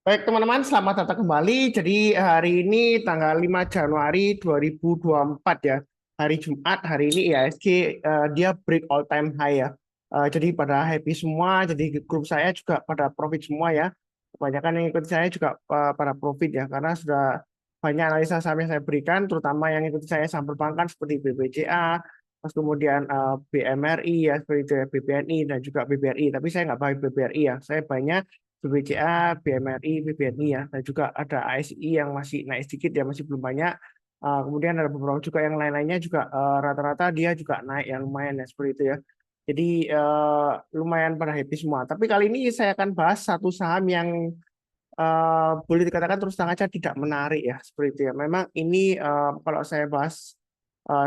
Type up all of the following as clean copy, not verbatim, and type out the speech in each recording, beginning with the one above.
Baik teman-teman, selamat datang kembali. Jadi hari ini tanggal 5 Januari 2024 ya. Hari Jumat, hari ini IHSG dia break all time high ya. Jadi pada happy semua, jadi grup saya juga pada profit semua ya. Kebanyakan yang ikut saya juga pada profit ya, karena sudah banyak analisa saham yang saya berikan, terutama yang ikut saya saham perbankan seperti BBCA, terus kemudian BMRI ya, seperti itu ya, BBNI dan juga BBRI. Tapi saya nggak pakai BBRI ya, saya banyak BBCA, BMRI, BBNI ya, dan juga ada ASI yang masih naik sedikit ya, masih belum banyak. Kemudian ada beberapa juga yang lain-lainnya juga rata-rata dia juga naik yang lumayan ya seperti itu ya. Jadi lumayan pada happy semua. Tapi kali ini saya akan bahas satu saham yang boleh dikatakan terus terang aja tidak menarik ya seperti itu ya. Memang ini kalau saya bahas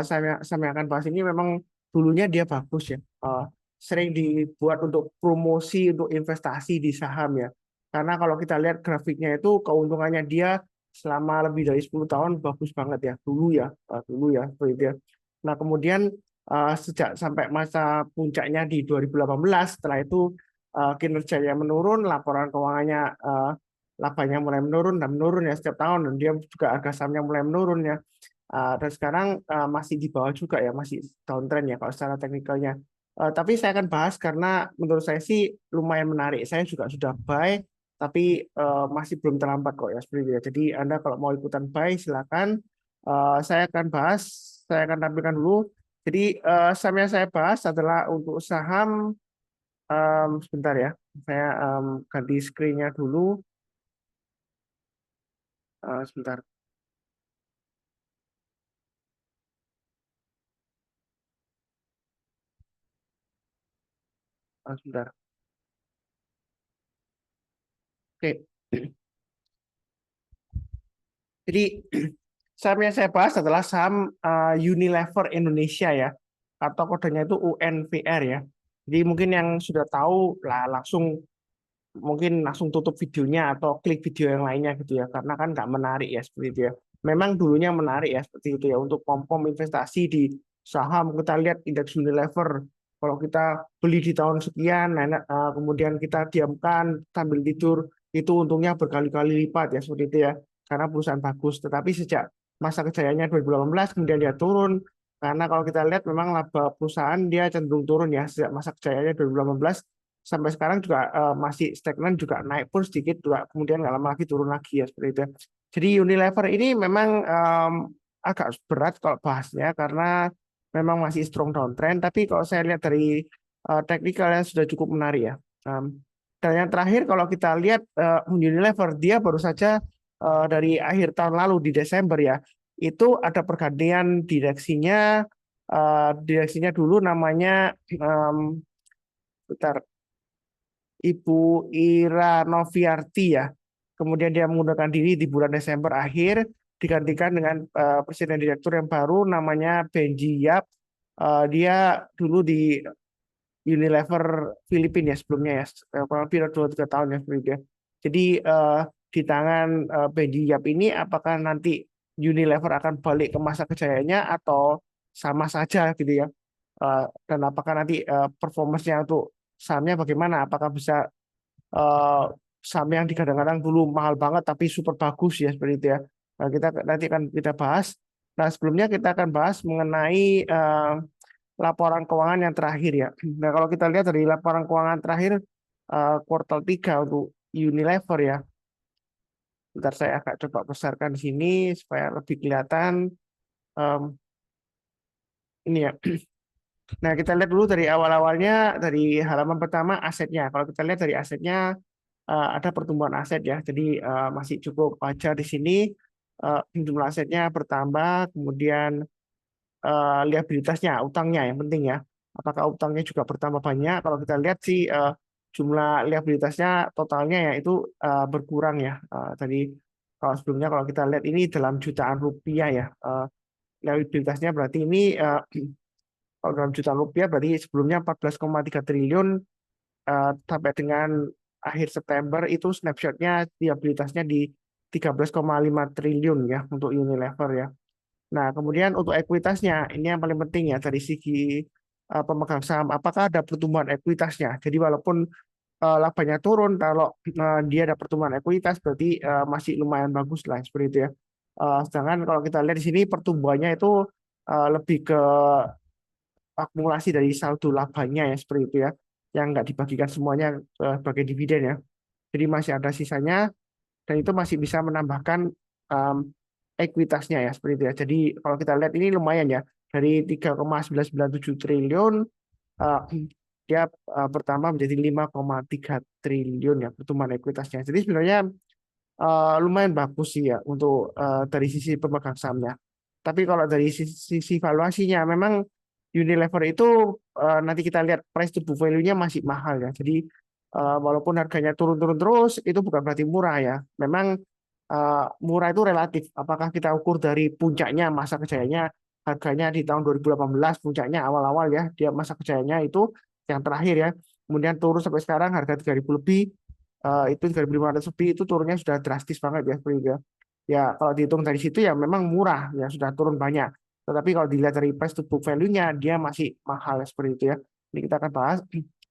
saya yang akan bahas ini memang dulunya dia bagus ya. Sering dibuat untuk promosi untuk investasi di saham ya. Karena kalau kita lihat grafiknya itu keuntungannya dia selama lebih dari 10 tahun bagus banget ya. Dulu ya seperti itu ya. Nah, kemudian sejak sampai masa puncaknya di 2018 setelah itu kinerjanya menurun, laporan keuangannya labanya mulai menurun ya setiap tahun, dan dia juga harga sahamnya mulai menurun ya. Dan sekarang masih di bawah juga ya, masih downtrend ya kalau secara teknikalnya. Tapi saya akan bahas karena menurut saya sih lumayan menarik. Saya juga sudah buy, tapi masih belum terlambat kok ya seperti itu ya. Jadi Anda kalau mau ikutan buy silakan. Saya akan bahas, saya akan tampilkan dulu. Jadi saham yang saya bahas adalah untuk saham, sebentar ya, saya ganti screen-nya dulu. Sebentar, sebentar. Oke. Jadi saham yang saya bahas adalah saham Unilever Indonesia ya, atau kodenya itu UNVR ya. Jadi mungkin yang sudah tahu lah langsung mungkin langsung tutup videonya atau klik video yang lainnya gitu ya, karena kan nggak menarik ya seperti itu ya. Memang dulunya menarik ya seperti itu ya untuk pom-pom investasi di saham. Kita lihat indeks Unilever, kalau kita beli di tahun sekian, kemudian kita diamkan sambil tidur, itu untungnya berkali-kali lipat ya seperti itu ya, karena perusahaan bagus. Tetapi sejak masa kejayaannya 2018 kemudian dia turun, karena kalau kita lihat memang laba perusahaan dia cenderung turun ya sejak masa kejayaannya 2018 sampai sekarang juga masih stagnan, juga naik pun sedikit juga, kemudian nggak lama lagi turun lagi ya seperti itu. Jadi Unilever ini memang agak berat kalau bahasnya karena memang masih strong downtrend, tapi kalau saya lihat dari teknikal yang sudah cukup menarik ya. Dan yang terakhir kalau kita lihat Unilever dia baru saja dari akhir tahun lalu di Desember ya, itu ada pergantian direksinya. Direksinya dulu namanya bentar, Ibu Ira Noviarti ya. Kemudian dia mengundurkan diri di bulan Desember akhir, digantikan dengan presiden direktur yang baru namanya Benji Yap. Dia dulu di Unilever Filipina ya sebelumnya ya, kurang lebih 2-3 tahun ya seperti itu ya. Jadi di tangan Benji Yap ini apakah nanti Unilever akan balik ke masa kejayaannya atau sama saja gitu ya. Dan apakah nanti performance-nya untuk sahamnya bagaimana? Apakah bisa eh, saham yang digadang-gadang dulu mahal banget tapi super bagus ya seperti itu ya. Nah, kita nanti akan kita bahas. Nah, sebelumnya kita akan bahas mengenai laporan keuangan yang terakhir ya. Nah, kalau kita lihat dari laporan keuangan terakhir kuartal 3 untuk Unilever ya. Bentar saya agak coba besarkan di sini supaya lebih kelihatan. Em, ini ya. Nah, kita lihat dulu dari awal-awalnya, dari halaman pertama asetnya. Kalau kita lihat dari asetnya, ada pertumbuhan aset ya. Jadi masih cukup wajar di sini. Jumlah asetnya bertambah, kemudian liabilitasnya, utangnya yang penting ya. Apakah utangnya juga bertambah banyak? Kalau kita lihat sih jumlah liabilitasnya totalnya ya itu berkurang ya. Tadi kalau sebelumnya kalau kita lihat ini dalam jutaan rupiah ya. Liabilitasnya berarti ini kalau dalam jutaan rupiah berarti sebelumnya 14,3 triliun, sampai dengan akhir September itu snapshotnya liabilitasnya di 13,5 triliun ya untuk Unilever ya. Nah, kemudian untuk ekuitasnya ini yang paling penting ya dari segi pemegang saham, apakah ada pertumbuhan ekuitasnya. Jadi walaupun labanya turun, kalau dia ada pertumbuhan ekuitas berarti masih lumayan bagus lah seperti itu ya. Sedangkan kalau kita lihat di sini pertumbuhannya itu lebih ke akumulasi dari saldo labanya ya seperti itu ya, yang nggak dibagikan semuanya sebagai dividen ya. Jadi masih ada sisanya dan itu masih bisa menambahkan um, ekuitasnya ya seperti itu ya. Jadi kalau kita lihat ini lumayan ya, dari 3,997 triliun uh, dia bertambah menjadi 5,3 triliun ya pertumbuhan ekuitasnya. Jadi sebenarnya lumayan bagus sih ya untuk dari sisi pemegang sahamnya. Tapi kalau dari sisi valuasinya memang Unilever itu nanti kita lihat price to book value-nya masih mahal ya. Jadi walaupun harganya turun-turun terus itu bukan berarti murah ya. Memang murah itu relatif. Apakah kita ukur dari puncaknya masa kejayaannya, harganya di tahun 2018 puncaknya awal-awal ya, dia masa kejayaannya itu yang terakhir ya. Kemudian turun sampai sekarang harga 3.000 lebih, itu 3.500 lebih, itu turunnya sudah drastis banget ya seperti itu ya. Ya kalau dihitung dari situ ya memang murah ya, sudah turun banyak. Tetapi kalau dilihat dari price to book value-nya dia masih mahal ya, seperti itu ya. Ini kita akan bahas.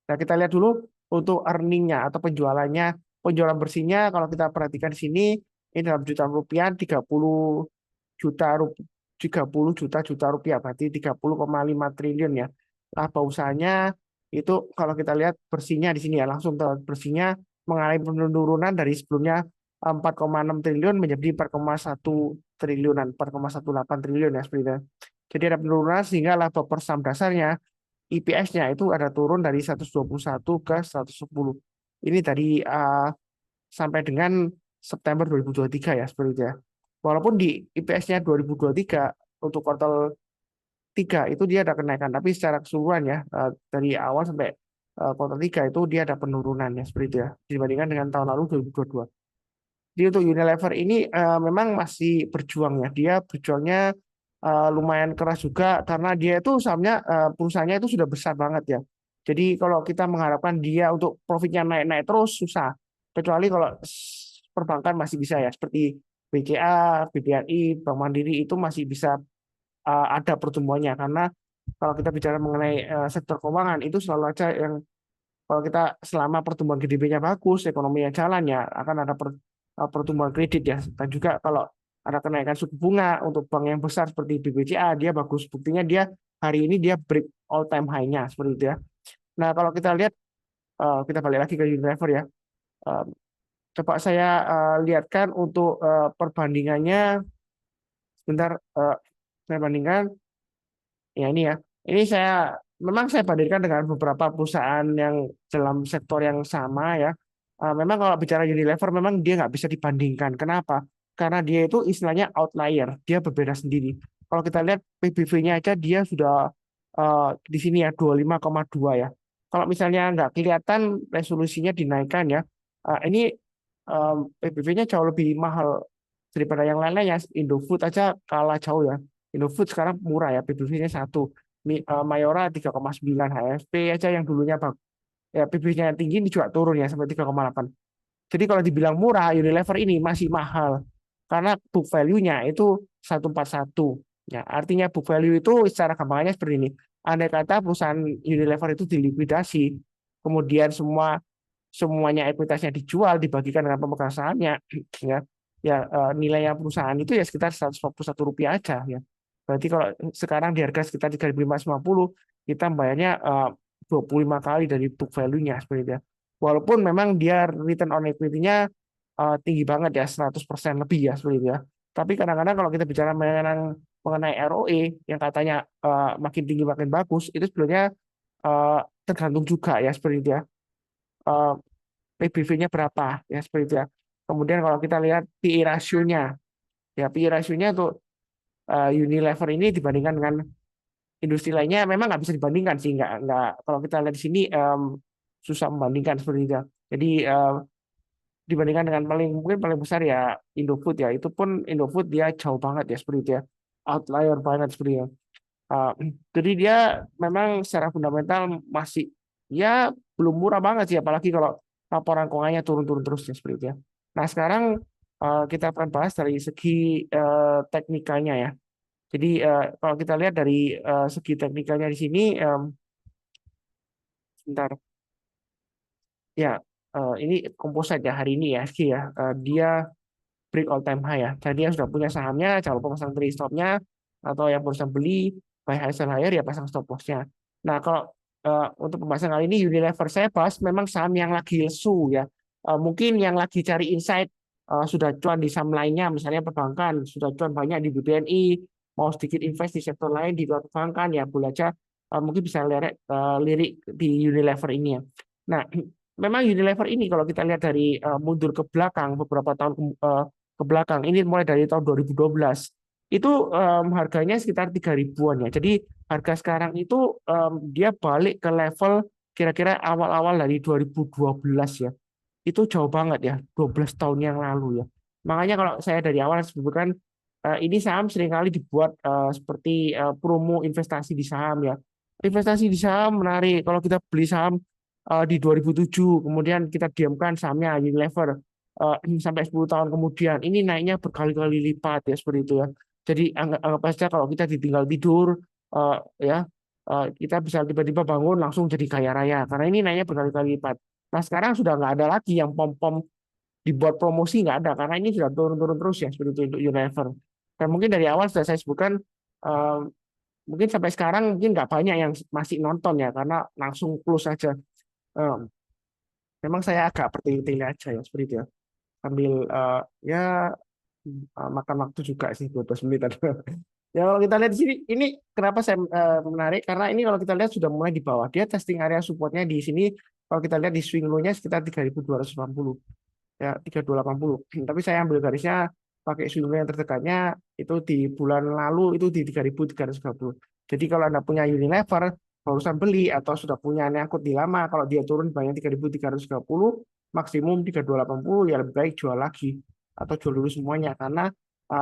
Nah, kita lihat dulu untuk earning-nya atau penjualannya. Penjualan bersihnya kalau kita perhatikan di sini ini dalam juta rupiah 30 juta rupiah, 30 juta rupiah berarti 30,5 triliun ya. Laba usahanya itu kalau kita lihat bersihnya di sini ya, langsung bersihnya mengalami penurunan dari sebelumnya 4,6 triliun menjadi 4,1 triliunan, 4,18 triliun ya seperti itu. Jadi ada penurunan sehingga laba per saham dasarnya IPS-nya itu ada turun dari 121 ke 110. Ini dari sampai dengan September 2023 ya seperti itu ya. Walaupun di IPS-nya 2023 untuk kuartal 3 itu dia ada kenaikan, tapi secara keseluruhan ya dari awal sampai kuartal 3 itu dia ada penurunan ya seperti itu ya dibandingkan dengan tahun lalu 2022. Jadi untuk Unilever ini memang masih berjuang ya. Dia berjuangnya lumayan keras juga karena dia itu sahamnya perusahaannya itu sudah besar banget ya. Jadi kalau kita mengharapkan dia untuk profitnya naik-naik terus susah. Kecuali kalau perbankan masih bisa ya seperti BCA, BBRI, Bank Mandiri itu masih bisa ada pertumbuhannya karena kalau kita bicara mengenai sektor keuangan itu selalu aja yang kalau kita selama pertumbuhan GDP-nya bagus, ekonominya jalan ya akan ada pertumbuhan kredit ya. Dan juga kalau ada kenaikan suku bunga untuk bank yang besar seperti BBCA, dia bagus. Buktinya dia hari ini dia break all time high-nya seperti itu ya. Nah, kalau kita lihat kita balik lagi ke Unilever ya. Eh, Coba saya lihatkan untuk perbandingannya sebentar, saya bandingkan ya ini ya. Ini saya memang saya bandingkan dengan beberapa perusahaan yang dalam sektor yang sama ya. Memang kalau bicara Unilever memang dia nggak bisa dibandingkan. Kenapa? Karena dia itu istilahnya outlier, dia berbeda sendiri. Kalau kita lihat PBV-nya aja dia sudah di sini ya 25,2 ya. Kalau misalnya nggak kelihatan resolusinya dinaikkan ya, ini PBV-nya jauh lebih mahal daripada yang lain-lain ya. Indofood aja kalah jauh ya. Indofood sekarang murah ya, PBV-nya 1. Mayora 3,9, HFP aja yang dulunya ya PBV-nya tinggi ini juga turun ya sampai 3,8. Jadi kalau dibilang murah, Unilever ini masih mahal karena book value-nya itu 141. Ya, artinya book value itu secara gampangnya seperti ini. Andai kata perusahaan Unilever itu dilikuidasi, kemudian semuanya ekuitasnya dijual, dibagikan dengan pemegang sahamnya, ya, ya nilainya perusahaan itu ya sekitar 141 rupiah aja ya. Berarti kalau sekarang di harga sekitar 3.550, kita bayarnya 25 kali dari book value-nya seperti itu ya. Walaupun memang dia return on equity-nya tinggi banget ya, 100% lebih ya seperti itu ya. Tapi kadang-kadang kalau kita bicara mengenai ROE yang katanya makin tinggi makin bagus, itu sebenarnya tergantung juga ya seperti itu ya. Eh, PBV-nya berapa ya seperti itu ya. Kemudian kalau kita lihat PE rasionya, ya PE rasionya untuk Unilever ini dibandingkan dengan industri lainnya memang nggak bisa dibandingkan sih, nggak kalau kita lihat di sini susah membandingkan seperti itu. Jadi dibandingkan dengan paling mungkin paling besar ya Indofood ya, itu pun Indofood dia jauh banget ya seperti itu ya, outlier banget seperti itu. Uh, jadi dia memang secara fundamental masih ya belum murah banget sih, apalagi kalau laporan keuangannya turun-turun terus ya seperti itu ya. Nah sekarang kita akan bahas dari segi teknikalnya ya. Jadi kalau kita lihat dari segi teknikalnya di sini, sebentar. Ya, ini composite ya hari ini ya, SG ya. Dia break all time high ya. Jadi yang sudah punya sahamnya, jangan lupa pasang trade stop-nya, atau yang barusan beli, buy high sell higher ya pasang stop loss-nya. Nah, kalau untuk pembahasan kali ini Unilever saya bahas memang saham yang lagi lesu ya. Mungkin yang lagi cari insight sudah cuan di saham lainnya, misalnya perbankan, sudah cuan banyak di BBNI, mau sedikit invest di sektor lain di luar perbankan ya, boleh aja mungkin bisa lirik di Unilever ini ya. Nah, memang Unilever ini kalau kita lihat dari mundur ke belakang beberapa tahun ke belakang, ini mulai dari tahun 2012 itu harganya sekitar 3 ribuan ya. Jadi harga sekarang itu dia balik ke level kira-kira awal-awal dari 2012 ya. Itu jauh banget ya, 12 tahun yang lalu ya. Makanya kalau saya dari awal sebutkan ini saham seringkali dibuat seperti promo investasi di saham ya. Investasi di saham menarik. Kalau kita beli saham di 2007, kemudian kita diamkan sahamnya Unilever sampai 10 tahun kemudian, ini naiknya berkali-kali lipat ya seperti itu ya. Jadi anggap saja kalau kita ditinggal tidur ya kita bisa tiba-tiba bangun langsung jadi kaya raya karena ini naiknya berkali-kali lipat. Nah sekarang sudah nggak ada lagi yang pom-pom dibuat promosi, nggak ada karena ini sudah turun-turun terus ya seperti itu untuk Unilever. Dan mungkin dari awal sudah saya sebutkan eh, mungkin sampai sekarang mungkin nggak banyak yang masih nonton ya karena langsung close saja. Eh, Memang saya agak bertele-tele aja ya seperti itu ya sambil ya makan waktu juga sih 12 menit. Ya kalau kita lihat di sini, ini kenapa saya menarik karena ini kalau kita lihat sudah mulai di bawah. Dia testing area supportnya di sini. Kalau kita lihat di swing low-nya sekitar 3.280 ya 3.280. Tapi saya ambil garisnya pakai swing low yang terdekatnya itu di bulan lalu itu di 3.330. Jadi kalau Anda punya Unilever barusan beli atau sudah punya nyangkut di lama, kalau dia turun banyak 3.330 maksimum 3.280 ya lebih baik jual lagi atau jual dulu semuanya karena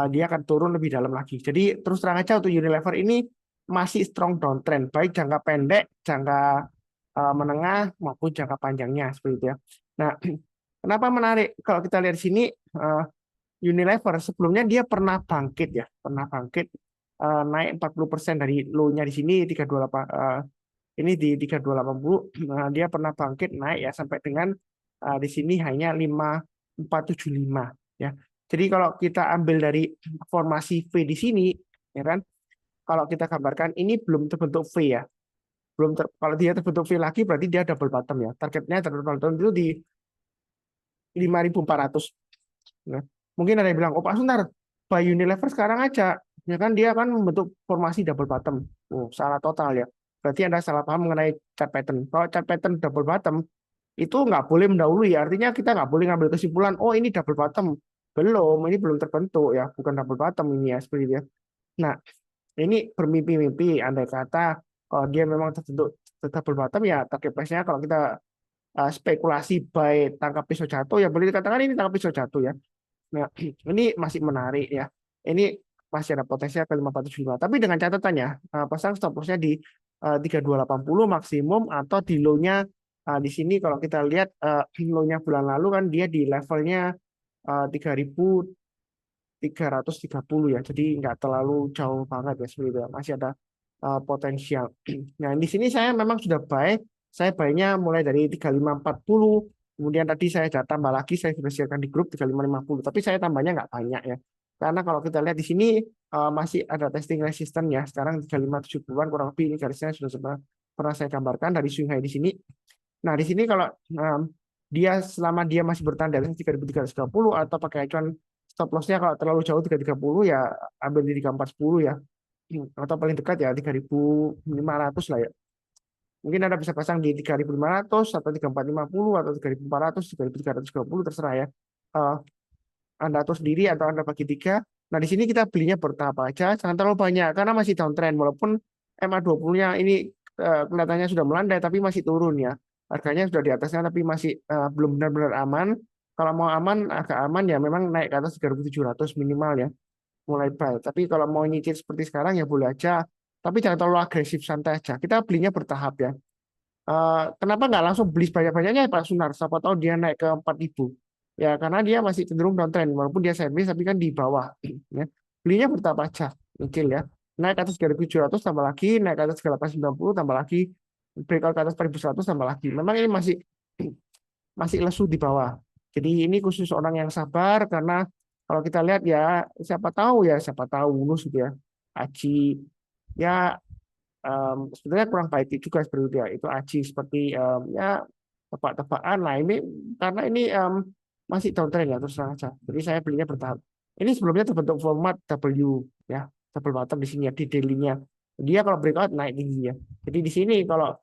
dia akan turun lebih dalam lagi. Jadi terus terang aja untuk Unilever ini masih strong downtrend, baik jangka pendek, jangka menengah maupun jangka panjangnya seperti itu ya. Nah, kenapa menarik? Kalau kita lihat di sini Unilever sebelumnya dia pernah bangkit ya, pernah bangkit naik 40% dari low-nya di sini 328 ini di 3280 dia pernah bangkit naik ya sampai dengan di sini hanya 5475 ya. Jadi kalau kita ambil dari formasi V di sini ya kan kalau kita gambarkan ini belum terbentuk V ya. Kalau dia terbentuk V lagi berarti dia double bottom ya. Targetnya double bottom itu di 5.400. Nah, mungkin ada yang bilang, "Oh, Pak Suntar, buy Unilever sekarang aja." Ya kan dia akan membentuk formasi double bottom. Oh, salah total ya. Berarti Anda salah paham mengenai chart pattern. Kalau chart pattern double bottom itu nggak boleh mendahului. Artinya kita nggak boleh ngambil kesimpulan, oh ini double bottom. Belum, ini belum terbentuk ya, bukan double bottom ini ya seperti itu ya. Nah, ini bermimpi-mimpi. Andai kata kalau dia memang terbentuk double bottom ya target price-nya kalau kita spekulasi buy tangkap pisau jatuh ya boleh dikatakan ini tangkap pisau jatuh ya. Nah, ini masih menarik ya. Ini masih ada potensi ke 545. Tapi dengan catatannya, pasang stop loss-nya di 3280 maksimum atau di low-nya di sini kalau kita lihat low-nya bulan lalu kan dia di levelnya 3.330 ya. Jadi nggak terlalu jauh banget ya seperti itu ya. Masih ada potensial. Nah, di sini saya memang sudah buy. Saya buy-nya mulai dari 3540. Kemudian tadi saya tambah lagi, saya sudah siapkan di grup 3550. Tapi saya tambahnya nggak banyak ya. Karena kalau kita lihat di sini masih ada testing resistance ya. Sekarang 3570-an kurang lebih ini garisnya sudah pernah saya gambarkan dari swing high di sini. Nah, di sini kalau dia selama dia masih bertahan di atas 3.330 atau pakai acuan stop loss-nya kalau terlalu jauh 330 ya ambil di 3410 ya. Atau paling dekat ya 3.500 lah ya. Mungkin Anda bisa pasang di 3.500 atau 3.450 atau 3.400, 3.330 terserah ya. Eh, Anda atur sendiri atau Anda bagi tiga. Nah, di sini kita belinya bertahap aja, jangan terlalu banyak karena masih downtrend walaupun MA20-nya ini kelihatannya sudah melandai tapi masih turun ya. Harganya sudah di atasnya tapi masih belum benar-benar aman. Kalau mau aman, agak aman ya memang naik ke atas 3.700 minimal ya mulai buy. Tapi kalau mau nyicil seperti sekarang ya boleh aja. Tapi jangan terlalu agresif, santai aja. Kita belinya bertahap ya. Kenapa nggak langsung beli banyak-banyaknya ya Pak Sunar? Siapa tahu dia naik ke 4.000. Ya karena dia masih cenderung downtrend. Walaupun dia sideways tapi kan di bawah. Ya. Belinya bertahap aja. Nyicil ya. Naik ke atas 3.700 tambah lagi. Naik ke atas 3.890 tambah lagi. Breakout ke atas 4.100 tambah lagi. Memang ini masih masih lesu di bawah. Jadi ini khusus orang yang sabar karena kalau kita lihat ya siapa tahu lulus gitu ya. Aji ya sebenarnya kurang baik juga seperti itu ya. Itu Aji seperti ya tebak-tebakan lah ini karena ini masih downtrend ya terus terang aja. Jadi saya belinya bertahap. Ini sebelumnya terbentuk format W ya, double bottom di sini ya di daily-nya. Dia kalau breakout naik tinggi ya. Jadi di sini kalau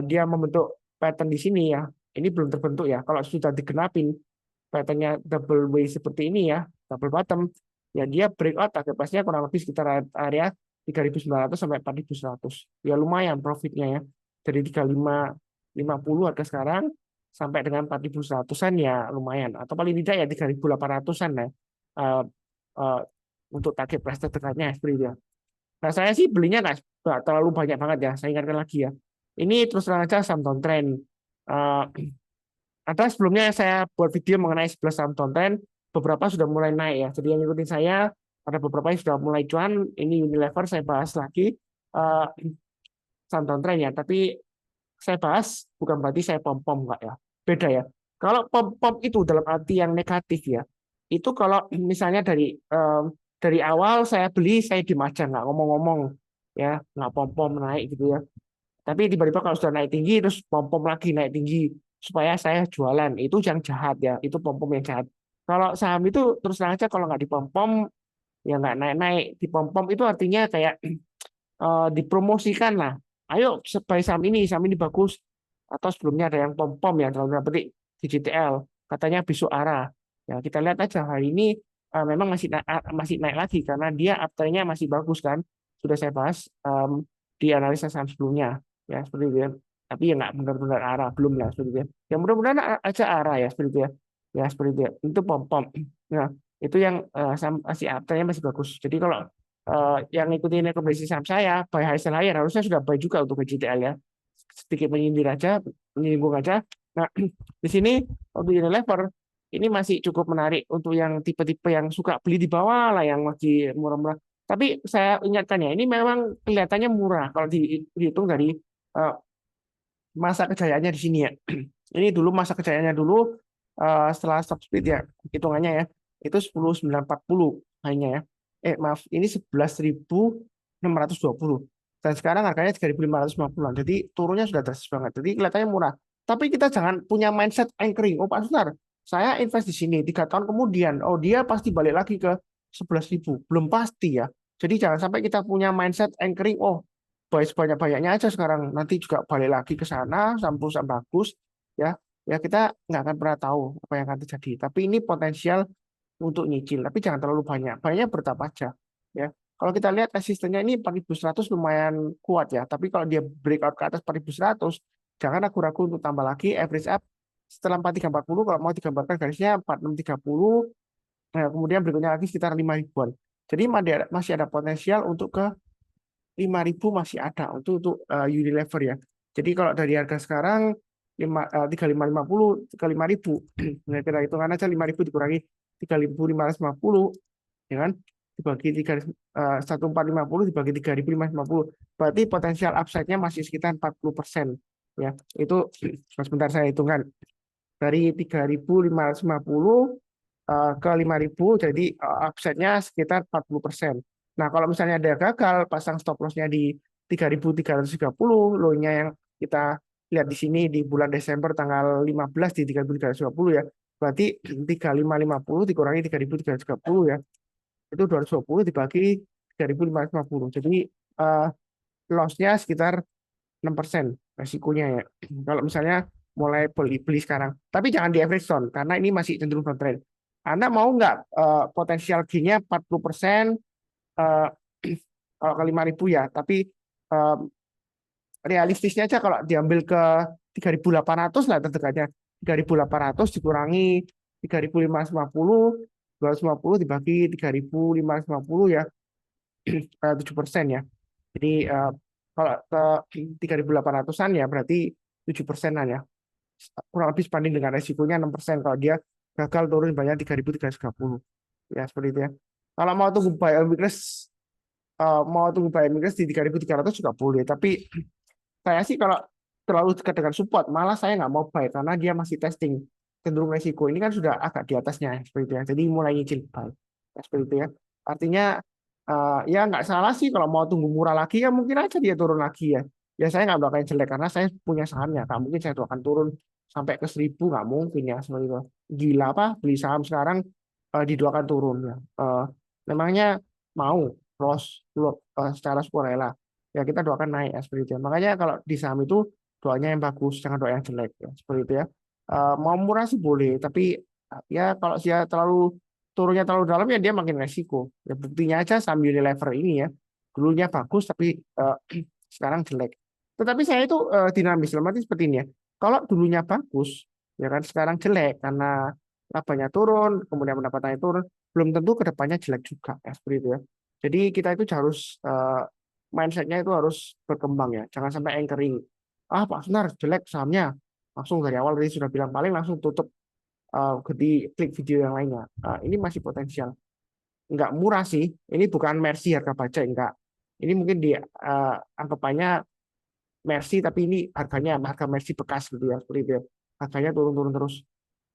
dia membentuk pattern di sini ya, ini belum terbentuk ya. Kalau sudah digenapin patternnya double W seperti ini ya, double bottom, ya dia breakout target price-nya kurang lebih sekitar area 3.900 sampai 4.100. Ya lumayan profitnya ya. Dari 3550 harga sekarang sampai dengan 4.100-an ya lumayan. Atau paling tidak ya 3.800-an ya. Uh, uh, untuk target price terdekatnya seperti itu ya. Nah, saya sih belinya nggak terlalu banyak banget ya. Saya ingatkan lagi ya. Ini terus terang aja saham downtrend. Uh, ada sebelumnya saya buat video mengenai 11 saham downtrend, beberapa sudah mulai naik ya. Jadi yang ikutin saya, ada beberapa yang sudah mulai cuan. Ini Unilever saya bahas lagi uh, saham downtrend ya. Tapi saya bahas bukan berarti saya pom-pom enggak ya. Beda ya. Kalau pom-pom itu dalam arti yang negatif ya. Itu kalau misalnya dari awal saya beli saya diem aja nggak ngomong-ngomong ya, nggak pom-pom naik gitu ya. Tapi tiba-tiba kalau sudah naik tinggi terus pom-pom lagi naik tinggi supaya saya jualan itu yang jahat ya, itu pom-pom yang jahat. Kalau saham itu terus terang aja kalau nggak dipom-pom ya nggak naik-naik. Dipom-pom itu artinya kayak dipromosikan lah. Ayo buy saham ini bagus. Atau sebelumnya ada yang pom-pom ya dalam tanda petik DJTL katanya besok arah. Ya kita lihat aja hari ini memang masih naik lagi karena dia uptrend-nya masih bagus kan. Sudah saya bahas di analisa saham sebelumnya ya seperti itu ya. Tapi ya nggak benar-benar arah belum lah seperti itu ya. Ya mudah-mudahan aja arah ya seperti itu ya. Ya seperti itu ya. Itu pom-pom. Nah, itu yang masih uptrend-nya masih bagus. Jadi kalau yang ikutin rekomendasi saham saya, buy high sell higher, harusnya sudah buy juga untuk BJTL ya. Sedikit menyindir aja, menyinggung aja. Nah, di sini untuk Unilever ini masih cukup menarik untuk yang tipe-tipe yang suka beli di bawah lah, yang masih murah-murah. Tapi saya ingatkan ya, ini memang kelihatannya murah kalau dihitung dari uh, masa kejayaannya di sini ya. Ini dulu masa kejayaannya dulu setelah stop split ya, hitungannya ya. Itu 10.940 hanya ya. Maaf, ini 11.620. Dan sekarang harganya 3.550-an. Jadi turunnya sudah drastis banget. Jadi kelihatannya murah. Tapi kita jangan punya mindset anchoring. Oh Pak Sutar, saya invest di sini 3 tahun kemudian, oh dia pasti balik lagi ke 11.000. Belum pasti ya. Jadi jangan sampai kita punya mindset anchoring, oh buy sebanyak-banyaknya aja sekarang nanti juga balik lagi ke sana sampai perusahaan bagus ya ya kita nggak akan pernah tahu apa yang akan terjadi tapi ini potensial untuk nyicil tapi jangan terlalu banyaknya bertahap aja ya kalau kita lihat resistennya ini 4.100 lumayan kuat ya tapi kalau dia breakout ke atas 4.100 jangan ragu-ragu untuk tambah lagi average up setelah 4340 kalau mau digambarkan garisnya 4630 nah, kemudian berikutnya lagi sekitar 5 ribuan jadi masih ada potensial untuk ke 5.000 masih ada untuk Unilever ya. Jadi kalau dari harga sekarang 3.550 ke 5.000, nah, kita hitungan aja 5.000 dikurangi 3.550 ya kan? Dibagi 1.450 dibagi 3.550. Berarti potensial upside-nya masih sekitar 40% ya. Itu sebentar saya hitungkan. Dari 3.550 ke 5.000 jadi upside-nya sekitar 40%. Nah, kalau misalnya ada gagal pasang stop loss-nya di 3.330, low-nya yang kita lihat di sini di bulan Desember tanggal 15 di 3.320 ya. Berarti 3.550 dikurangi 3.330 ya. Itu 220 dibagi 3.550. Jadi loss-nya sekitar 6% resikonya ya. Kalau misalnya mulai beli sekarang. Tapi jangan di average zone karena ini masih cenderung downtrend. Anda mau nggak potensial gain-nya 40% eh, kalau ke 5.000 ya, tapi eh, realistisnya aja kalau diambil ke 3.800 lah terdekatnya. 3.800 dikurangi 3.550, 250 dibagi 3.550 ya, 7% ya. Jadi kalau ke 3.800-an ya berarti 7%-an ya. Kurang lebih sebanding dengan resikonya 6% kalau dia gagal turun banyak 3.330. Ya seperti itu ya. Kalau mau tunggu buy on weakness di 3.300 juga boleh. Tapi saya sih kalau terlalu dekat dengan support, malah saya nggak mau buy karena dia masih testing, cenderung resiko. Ini kan sudah agak di atasnya seperti itu ya. Jadi mulai nyicil buy seperti itu ya. Artinya ya nggak salah sih kalau mau tunggu murah lagi ya mungkin aja dia turun lagi ya. Ya saya nggak doakan jelek karena saya punya sahamnya. Nggak mungkin saya doakan turun sampai ke 1.000, nggak mungkin ya seperti itu. Gila apa beli saham sekarang didoakan turun ya. Memangnya mau loss secara sukarela ya kita doakan naik ya seperti itu ya. Makanya kalau di saham itu doanya yang bagus, jangan doa yang jelek ya seperti itu ya. Mau murah sih boleh, tapi ya kalau dia turunnya terlalu dalam ya dia makin resiko. Ya buktinya aja saham Unilever ini ya dulunya bagus tapi sekarang jelek. Tetapi saya itu dinamis, dalam arti seperti ini ya. Kalau dulunya bagus ya kan sekarang jelek karena labanya turun, kemudian pendapatannya turun, belum tentu kedepannya jelek juga ya seperti itu ya. Jadi kita itu harus mindsetnya itu harus berkembang ya, jangan sampai anchoring. Ah Pak Sunar jelek sahamnya, langsung dari awal tadi sudah bilang paling langsung tutup di klik video yang lainnya. Ini masih potensial, nggak murah sih. Ini bukan Mercy harga baja enggak. Ini mungkin di anggapannya Mercy tapi ini harganya harga Mercy bekas gitu ya seperti itu ya. Harganya turun-turun terus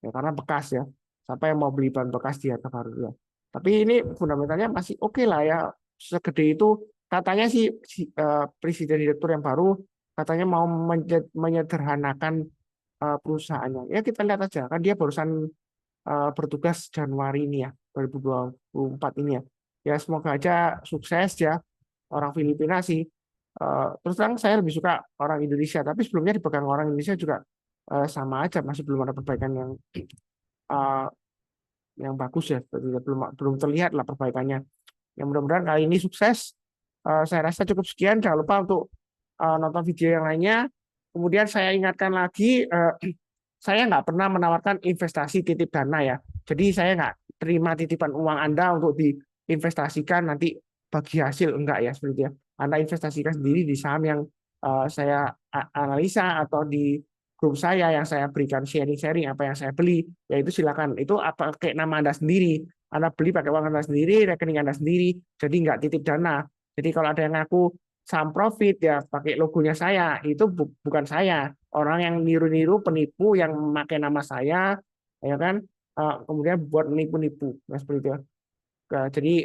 ya karena bekas ya. Sampai yang mau beli bahan bekas di harga baru ya. Tapi ini fundamentalnya masih oke lah ya. Segede itu katanya sih presiden direktur yang baru katanya mau menyederhanakan perusahaannya. Ya kita lihat aja kan dia barusan bertugas Januari ini ya 2024 ini ya. Ya semoga aja sukses ya orang Filipina sih. Terus terang saya lebih suka orang Indonesia, tapi sebelumnya dipegang orang Indonesia juga sama aja masih belum ada perbaikan uh, yang bagus ya. Belum belum terlihat lah perbaikannya. Yang mudah-mudahan kali ini sukses. Saya rasa cukup sekian. Jangan lupa untuk nonton video yang lainnya. Kemudian saya ingatkan lagi, saya nggak pernah menawarkan investasi titip dana ya. Jadi saya nggak terima titipan uang Anda untuk diinvestasikan nanti bagi hasil enggak ya seperti itu ya. Anda investasikan sendiri di saham yang saya analisa atau di grup saya yang saya berikan sharing-sharing apa yang saya beli, yaitu silakan itu apa kayak nama Anda sendiri. Anda beli pakai uang Anda sendiri, rekening Anda sendiri, jadi nggak titip dana. Jadi kalau ada yang ngaku saham profit ya pakai logonya saya, itu bukan saya. Orang yang niru-niru penipu yang memakai nama saya, ya kan, kemudian buat nipu-nipu, nah, seperti itu. Jadi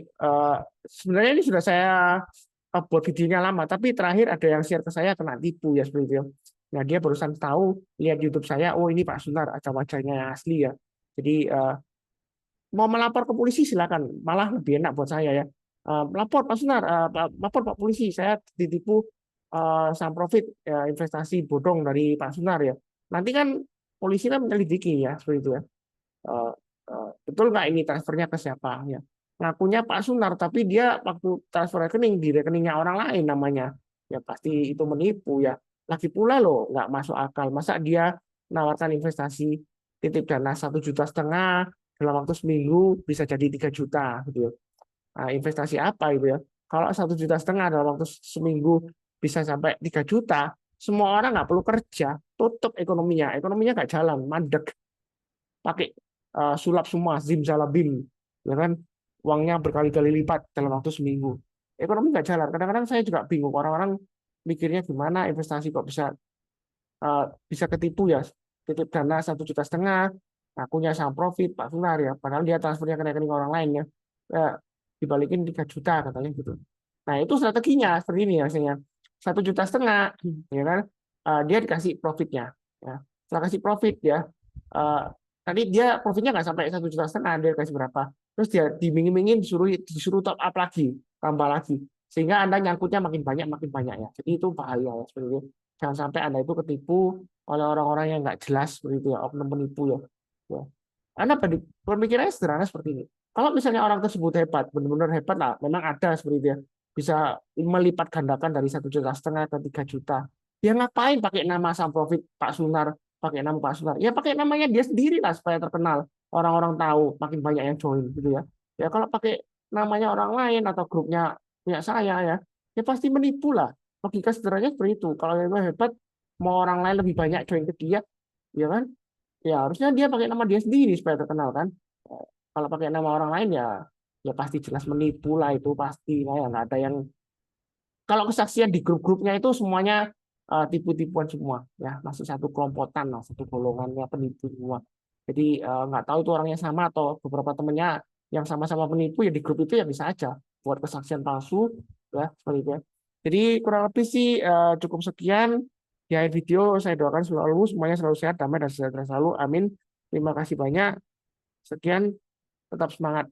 sebenarnya ini sudah saya buat videonya lama, tapi terakhir ada yang share ke saya kena tipu ya seperti itu. Nah dia barusan tahu lihat YouTube saya, oh ini Pak Sunar, ada wajahnya yang asli ya. Jadi mau melapor ke polisi silakan, malah lebih enak buat saya ya. Melapor Pak Sunar, lapor Pak Polisi, saya ditipu saham profit ya, investasi bodong dari Pak Sunar ya. Nanti kan polisi kan menyelidiki ya seperti itu ya. Eh, Betul nggak ini transfernya ke siapa ya? Ngakunya Pak Sunar, tapi dia waktu transfer rekening di rekeningnya orang lain namanya. Ya pasti itu menipu ya. Lagi pula loh, nggak masuk akal. Masa dia nawarkan investasi titip dana 1,5 juta dalam waktu seminggu bisa jadi 3 juta gitu ya. Nah, investasi apa itu ya? Kalau 1,5 juta dalam waktu seminggu bisa sampai 3 juta, semua orang nggak perlu kerja, tutup ekonominya nggak jalan, mandek, pakai sulap semua, zimzalabim, ya kan? Uangnya berkali-kali lipat dalam waktu seminggu. Ekonomi nggak jalan. Kadang-kadang saya juga bingung orang-orang mikirnya gimana investasi kok bisa ketipu ya, titip dana 1,5 juta, akunya saham profit Pak Sunar ya, padahal dia transfernya ke rekening orang lain ya, ya dibalikin 3 juta katanya gitu. Nah itu strateginya seperti ini ya, misalnya 1,5 juta, ya kan, dia dikasih profitnya, ya. Setelah kasih profit ya, tadi dia profitnya nggak sampai 1,5 juta, dia kasih berapa, terus dia dimingin-mingin disuruh top up lagi, tambah lagi, sehingga anda nyangkutnya makin banyak ya. Jadi itu bahaya ya seperti itu. Jangan sampai anda itu ketipu oleh orang-orang yang nggak jelas seperti itu ya, oknum penipu ya. Ya. Anda pemikirannya sederhana seperti ini. Kalau misalnya orang tersebut hebat, benar-benar hebat lah, memang ada seperti itu ya, bisa melipat gandakan dari 1,5 juta ke 3 juta. Dia ngapain pakai nama saham profit Pak Sunar, pakai nama Pak Sunar? Ya pakai namanya dia sendiri lah supaya terkenal, orang-orang tahu, makin banyak yang join gitu ya. Ya kalau pakai namanya orang lain atau grupnya punya saya ya, ya pasti menipu lah. Logika sederhananya seperti itu. Kalau yang hebat, mau orang lain lebih banyak join ke dia, ya kan? Ya harusnya dia pakai nama dia sendiri supaya terkenal kan. Kalau pakai nama orang lain ya ya pasti jelas menipu lah, itu pasti nah, ya nggak ada yang, kalau kesaksian di grup-grupnya itu semuanya tipu-tipuan semua ya, masih satu kelompokan lah, satu golongannya penipu semua. Jadi nggak tahu itu orangnya sama atau beberapa temennya yang sama-sama penipu ya, di grup itu ya bisa aja buat kesaksian palsu ya, seperti itu ya. Jadi kurang lebih sih cukup sekian di akhir video. Saya doakan selalu semuanya selalu sehat, damai dan sejahtera selalu, amin. Terima kasih banyak, sekian, tetap semangat.